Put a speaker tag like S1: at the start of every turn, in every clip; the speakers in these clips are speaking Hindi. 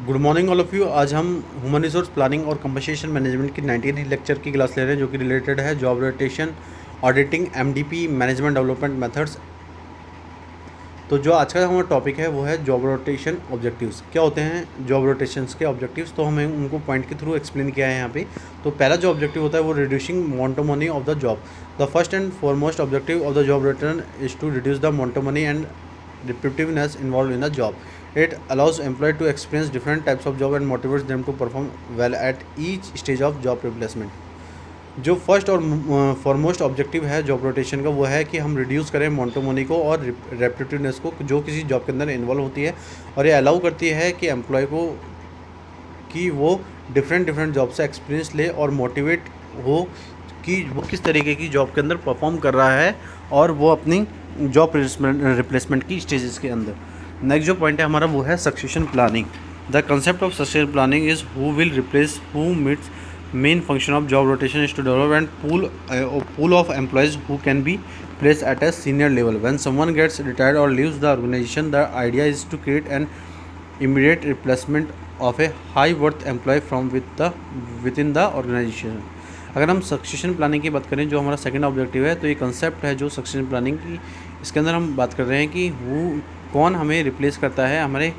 S1: Good morning all of you. आज हम ह्यूमन रिसोर्स प्लानिंग और कंपनसेशन मैनेजमेंट की 19वीं लेक्चर की क्लास ले रहे हैं, जो कि रिलेटेड है job rotation, auditing, MDP, management development methods. तो जो आज का हमारा टॉपिक है वो है जॉब रोटेशन ऑब्जेक्टिव्स। क्या होते हैं जॉब रोटेशंस के ऑब्जेक्टिव्स, तो हमें उनको पॉइंट के थ्रू एक्सप्लेन किया है यहाँ पे। तो पहला जो ऑब्जेक्टिव होता है वो reducing monotony of the job. The first and foremost objective of the job rotation is to reduce the monotony and repetitiveness involved in the job. It allows employee to experience different types of job and motivates them to perform well at each stage of job replacement. जो फर्स्ट और फॉरमोस्ट ऑब्जेक्टिव है जॉब रोटेशन का वो है कि हम रिड्यूस करें मोनोटोनी को और रेपिटेटिवनेस को जो किसी जॉब के अंदर इन्वॉल्व होती है, और ये अलाउ करती है कि एम्प्लॉय को कि वो डिफरेंट जॉब से एक्सपीरियंस ले और मोटिवेट हो कि वो किस तरीके की जॉब के अंदर परफॉर्म कर रहा है और वो अपनी जॉब रिप्लेसमेंट की स्टेजेस के अंदर। नेक्स्ट जो पॉइंट है हमारा वो है succession planning. The concept of succession planning is who will replace who meets main function of job rotation is to develop and pool of employees who can be placed at a senior level. When someone gets retired or leaves the organization, the idea is to create an immediate replacement of a high worth employee from within the organization. अगर हम सक्सेशन प्लानिंग की बात करें, जो हमारा सेकंड ऑब्जेक्टिव है, तो ये कंसेप्ट है जो सक्सेशन प्लानिंग की, इसके अंदर हम बात कर रहे हैं कि कौन हमें रिप्लेस करता है हमारे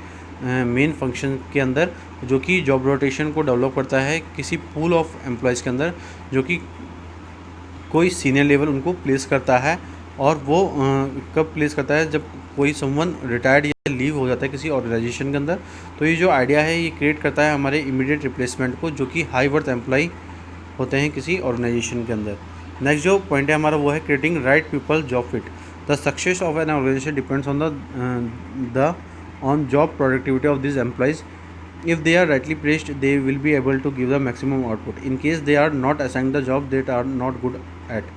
S1: मेन फंक्शन के अंदर, जो कि जॉब रोटेशन को डेवलप करता है किसी पूल ऑफ एम्प्लॉयज़ के अंदर, जो कि कोई सीनियर लेवल उनको प्लेस करता है। और वो कब प्लेस करता है, जब कोई समवन रिटायर्ड या लीव हो जाता है किसी ऑर्गेनाइजेशन के अंदर। तो ये जो आइडिया है ये क्रिएट करता है हमारे इमीडिएट रिप्लेसमेंट को, जो कि हाई वर्थ एम्प्लॉय होते हैं किसी ऑर्गेनाइजेशन के अंदर। नेक्स्ट जो पॉइंट है हमारा वो है creating right people job fit. The success of an organisation depends on the on job productivity of this employees. If they are rightly placed, they will be able to give the maximum output. In case they are not assigned the job they are not good at,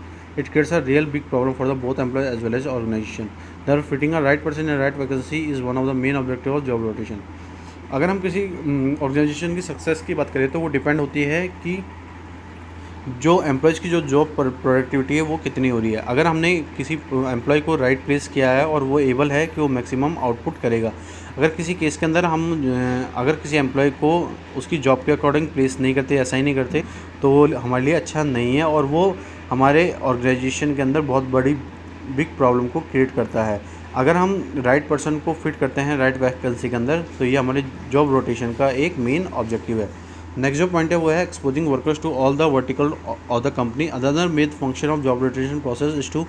S1: it creates a real big problem for the both employees as well as organization. Therefore, fitting a right person in a right vacancy is one of the main objective of job rotation. अगर हम किसी ऑर्गेनाइजेशन की सक्सेस की बात करें तो वो डिपेंड होती है कि जो एम्प्लॉयज़ की जो जॉब प्रोडक्टिविटी है वो कितनी हो रही है। अगर हमने किसी एम्प्लॉय को राइट प्लेस किया है और वो एबल है कि वो मैक्सिमम आउटपुट करेगा। अगर किसी केस के अंदर हम अगर किसी एम्प्लॉय को उसकी जॉब के अकॉर्डिंग प्लेस नहीं करते, असाइन नहीं करते, तो वो हमारे लिए अच्छा नहीं है और वो हमारे ऑर्गेनाइजेशन के अंदर बहुत बड़ी बिग प्रॉब्लम को क्रिएट करता है। अगर हम राइट पर्सन को फिट करते हैं राइट वैकेंसी के अंदर, तो ये हमारे जॉब रोटेशन का एक मेन ऑब्जेक्टिव है। नेक्स्ट जो पॉइंट है वो है exposing workers to all the vertical of the company. Other main function of job rotation process is to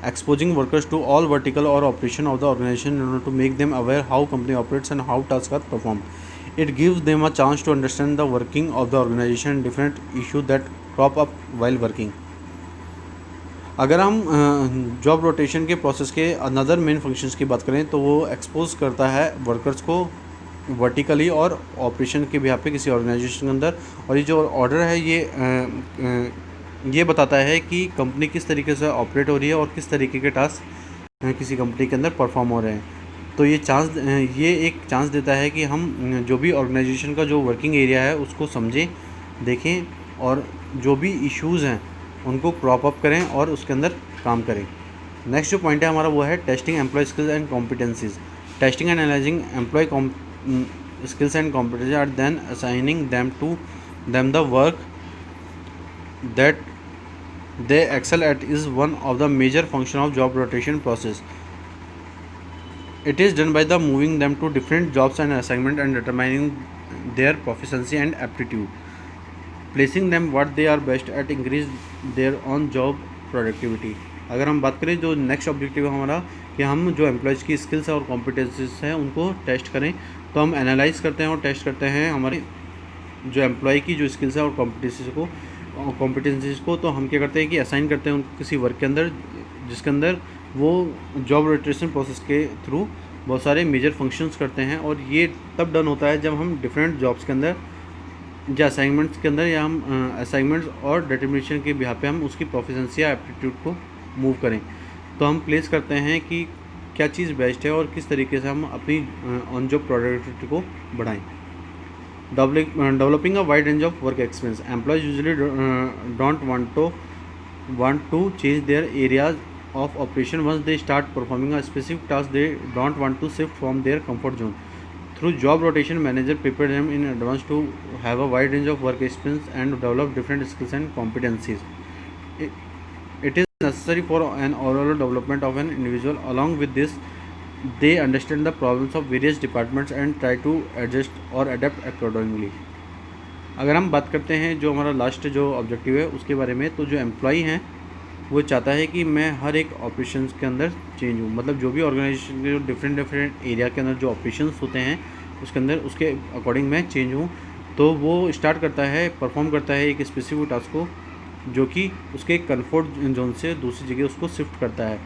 S1: exposing workers to all vertical or operation of the organization in order to make them aware how company operates and how tasks are performed. It gives them a chance to understand the working of the organization and different issues that crop up while working. अगर हम जॉब रोटेशन के प्रोसेस के अनदर मेन फंक्शंस की बात करें तो वो एक्सपोज करता है वर्कर्स को वर्टिकली और ऑपरेशन के बिहाफ पे किसी ऑर्गेनाइजेशन के अंदर। और ये जो ऑर्डर है ये बताता है कि कंपनी किस तरीके से ऑपरेट हो रही है और किस तरीके के टास्क किसी कंपनी के अंदर परफॉर्म हो रहे हैं। तो ये एक चांस देता है कि हम जो भी ऑर्गेनाइजेशन का जो वर्किंग एरिया है उसको समझें, देखें और जो भी इश्यूज़ हैं उनको क्रॉप अप करें और उसके अंदर काम करें। नेक्स्ट जो पॉइंट है हमारा वो है testing employ skills and competencies. Testing and analysing employ skills and competencies are then assigning them the work that they excel at is one of the major function of job rotation process. It is done by the moving them to different jobs and assignment and determining their proficiency and aptitude, placing them what they are best at, increase their on job productivity. अगर हम बात करें जो नेक्स्ट ऑब्जेक्टिव है हमारा कि हम जो एम्प्लॉयज़ की स्किल्स और कॉम्पिटेंसीज हैं उनको टेस्ट करें, तो हम एनालाइज करते हैं और टेस्ट करते हैं हमारे जो एम्प्लॉय की जो स्किल्स है और कॉम्पिटेंसीज को तो हम क्या करते हैं कि असाइन करते हैं उनको किसी वर्क के अंदर, जिसके अंदर वो जॉब रोटेशन प्रोसेस के थ्रू बहुत सारे मेजर फंक्शंस करते हैं। और ये तब डन होता है जब हम डिफरेंट जॉब्स के अंदर या असाइनमेंट्स के अंदर या हम असाइनमेंट्स और डिटर्मिनेशन के बिहाफ पे हम उसकी प्रोफिशिएंसी या एप्टीट्यूड को मूव करें। तो हम प्लेस करते हैं कि क्या चीज़ बेस्ट है और किस तरीके से हम अपनी ऑन जॉब प्रोडक्टिविटी को बढ़ाएं। Developing a wide range of work experience. Employees usually don't want to change their areas of operation once they start performing a specific task. They don't want to shift from their comfort zone. Through job rotation, manager prepare them in advance to have a wide range of work experience and develop different skills and competencies. It, it is necessary for an overall development of an individual. Along with this, they understand the problems of various departments and try to adjust or adapt accordingly. अगर हम बात करते हैं जो हमारा लास्ट जो ऑब्जेक्टिव है उसके बारे में, तो जो एम्प्लॉई हैं वो चाहता है कि मैं हर एक ऑपरेशंस के अंदर चेंज हूँ, मतलब जो भी ऑर्गेनाइजेशन के जो डिफरेंट एरिया के अंदर जो ऑपरेशंस होते हैं उसके अंदर उसके अकॉर्डिंग मैं चेंज हूँ। तो वो स्टार्ट करता है, परफॉर्म करता है एक स्पेसिफिक टास्क को जो कि उसके कंफर्ट जोन से दूसरी जगह उसको शिफ्ट करता है।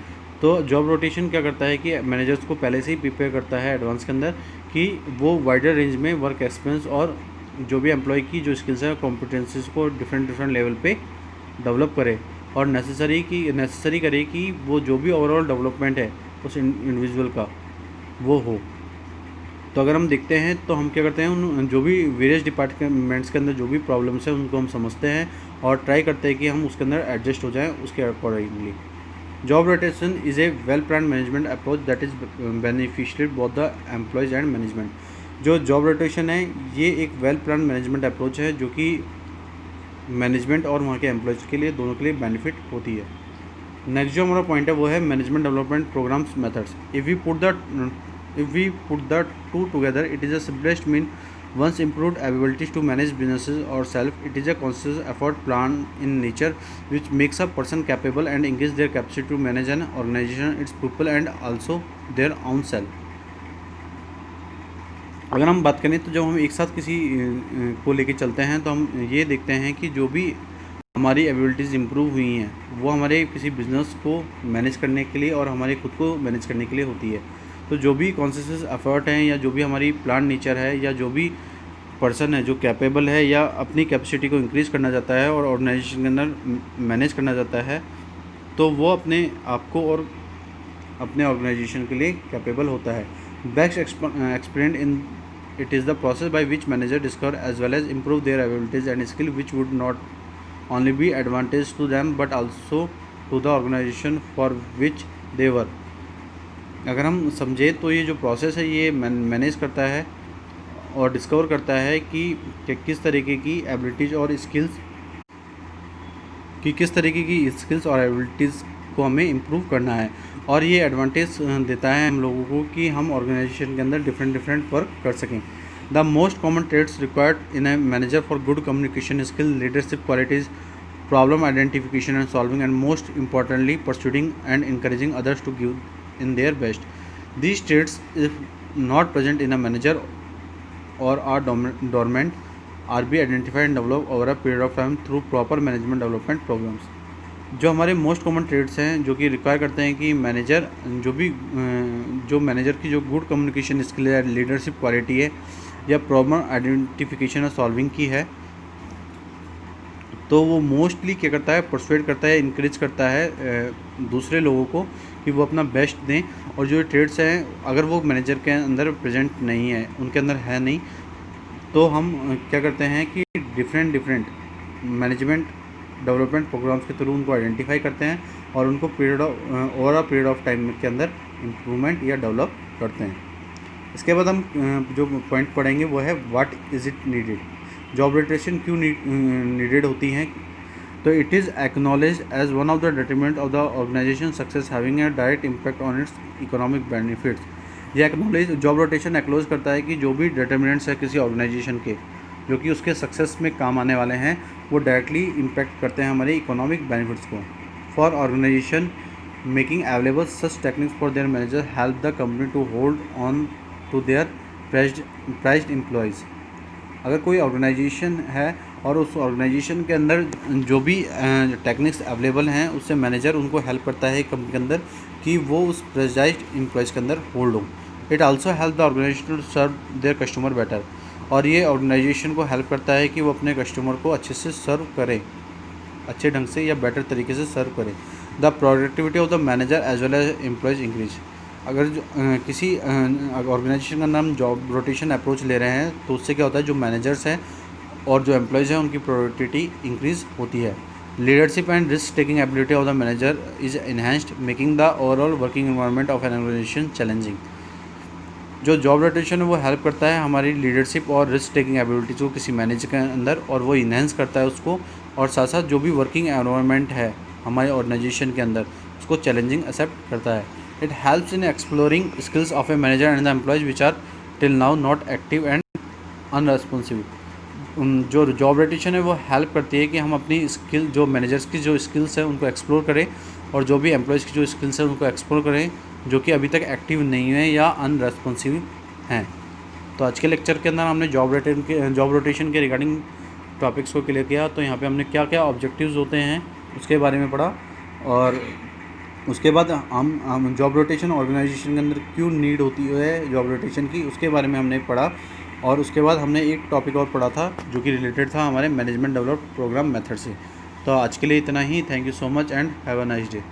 S1: तो जॉब रोटेशन क्या करता है कि मैनेजर्स को पहले से ही प्रिपेयर करता है एडवांस के अंदर कि वो वाइडर रेंज में वर्क एक्सपीरियंस और जो भी एम्प्लॉय की जो स्किल्स है कॉम्पिटेंसीज को डिफरेंट लेवल पे डेवलप करे और नेसेसरी करे कि वो जो भी ओवरऑल डेवलपमेंट है उस इंडिविजुअल का वो हो। तो अगर हम देखते हैं तो हम क्या करते हैं, उन जो भी वेरियस डिपार्टमेंट्स के अंदर जो भी प्रॉब्लम्स हैं उनको हम समझते हैं और ट्राई करते हैं कि हम उसके अंदर एडजस्ट हो जाएं उसके accordingly. Job rotation is a well plan management approach that is beneficial both the employees and management. जो जॉब रोटेशन है ये एक वेल प्लान मैनेजमेंट अप्रोच है जो कि मैनेजमेंट और वहाँ के एम्प्लॉयज़ के लिए दोनों के लिए बेनिफिट होती है। नेक्स्ट जो हमारा पॉइंट है वो है management development programmes methods. If we put the two together, it is the simplest mean once improved abilities to manage businesses or self. It is a conscious effort plan in nature which makes a person capable and increase their capacity to manage an organization, its people and also their own self. अगर हम बात करें तो जब हम एक साथ किसी को लेके चलते हैं तो हम ये देखते हैं कि जो भी हमारी एबिलिटीज़ इम्प्रूव हुई हैं वो हमारे किसी बिज़नेस को मैनेज करने के लिए और हमारे खुद को मैनेज करने के लिए होती है। तो जो भी कॉन्शियस एफर्ट हैं या जो भी हमारी प्लान नेचर है या जो भी पर्सन है जो कैपेबल है या अपनी कैपेसिटी को इंक्रीज़ करना चाहता है और ऑर्गेनाइजेशन के अंदर मैनेज करना चाहता है, तो वो अपने आप को और अपने ऑर्गेनाइजेशन के लिए कैपेबल होता है। Best explained in it is the process by which manager discover as well as improve their abilities and skill which would not only be advantage to them but also to the organization for which they work. अगर हम समझे तो ये जो प्रोसेस है ये मैनेज करता है और डिस्कवर करता है कि किस तरीके की एबिलिटीज़ और स्किल्स और एबिलिटीज़ को हमें इम्प्रूव करना है और ये एडवांटेज देता है हम लोगों को कि हम ऑर्गेनाइजेशन के अंदर डिफरेंट वर्क कर सकें। The most common traits required in a manager for good communication skill, leadership qualities, problem identification and solving, and most importantly, pursuing and encouraging others to give in their best. These traits, if not present in a manager or are dormant, are be identified and developed over a period of time through proper management development programs. जो हमारे मोस्ट कॉमन ट्रेड्स हैं जो कि रिक्वायर करते हैं कि मैनेजर जो मैनेजर की जो गुड कम्युनिकेशन स्किल है, लीडरशिप क्वालिटी है या प्रॉब्लम आइडेंटिफिकेशन और सॉल्विंग की है, तो वो मोस्टली क्या करता है, परसुएड करता है, इंकरेज करता है दूसरे लोगों को कि वो अपना बेस्ट दें। और जो ट्रेड्स हैं अगर वो मैनेजर के अंदर प्रेजेंट नहीं है, उनके अंदर है नहीं, तो हम क्या करते हैं कि डिफरेंट मैनेजमेंट डेवलपमेंट प्रोग्राम्स के थ्रू उनको आइडेंटिफाई करते हैं और उनको over a period of time के अंदर इम्प्रूवमेंट या डेवलप करते हैं। इसके बाद हम जो पॉइंट पढ़ेंगे वो है what is it needed. Job rotation क्यों नीडेड होती हैं? तो it is acknowledge as one of the determinant of the organisation success having a direct impact on its economic benefits. ये एक्नॉलेज जॉब रोटेशन एक्नॉलेज करता है कि जो भी डिटरमिनेंट्स है किसी ऑर्गेनाइजेशन के जो कि उसके सक्सेस में काम आने वाले हैं वो डायरेक्टली इम्पैक्ट करते हैं हमारे इकोनॉमिक बेनिफिट्स को। For organisation making available such techniques for their manager help the company to hold on to their prized employees. अगर कोई ऑर्गेनाइजेशन है और उस ऑर्गेनाइजेशन के अंदर जो भी टेक्निक्स अवेलेबल हैं उससे मैनेजर उनको हेल्प करता है कंपनी के अंदर कि वो उस प्राइज्ड एम्प्लॉयज़ के अंदर होल्ड हो। It also help the organisation to serve their customer better. और ये ऑर्गेनाइजेशन को हेल्प करता है कि वो अपने कस्टमर को अच्छे से सर्व करें, अच्छे ढंग से या बेटर तरीके से सर्व करें। The productivity of the manager as well as employees increase. अगर किसी ऑर्गेनाइजेशन का नाम जॉब रोटेशन अप्रोच ले रहे हैं तो उससे क्या होता है, जो मैनेजर्स हैं और जो एम्प्लॉयज़ हैं उनकी प्रोडक्टिविटी इंक्रीज़ होती है। Leadership and risk taking ability of the manager is enhanced making the overall working environment of an organisation challenging. जो जॉब रोटेशन है वो हेल्प करता है हमारी लीडरशिप और रिस्क टेकिंग एबिलिटीज़ को किसी मैनेजर के अंदर, और वो इन्हेंस करता है उसको, और साथ साथ जो भी वर्किंग एनवायरनमेंट है हमारे ऑर्गेनाइजेशन के अंदर उसको चैलेंजिंग एक्सेप्ट करता है। It helps in exploring skills of a manager and the employees which are till now not active and unresponsive. जो जॉब रोटेशन है वो हेल्प करती है कि हम अपनी स्किल, जो मैनेजर्स की जो स्किल्स है उनको एक्सप्लोर करें, और जो भी एम्प्लॉयज़ की जो स्किल्स है उनको एक्सप्लोर करें जो कि अभी तक एक्टिव नहीं है या अनरेस्पॉन्सिव हैं। तो आज के लेक्चर के अंदर हमने जॉब रोटेशन के रिगार्डिंग टॉपिक्स को क्लियर किया। तो यहाँ पे हमने क्या क्या ऑब्जेक्टिव्स होते हैं उसके बारे में पढ़ा, और उसके बाद हम जॉब रोटेशन ऑर्गेनाइजेशन के अंदर क्यों नीड होती है जॉब रोटेशन की, उसके बारे में हमने पढ़ा। और उसके बाद हमने एक टॉपिक और पढ़ा था जो कि रिलेटेड था हमारे मैनेजमेंट डेवलप प्रोग्राम मेथड से। तो आज के लिए इतना ही। Thank you so much and have a nice day.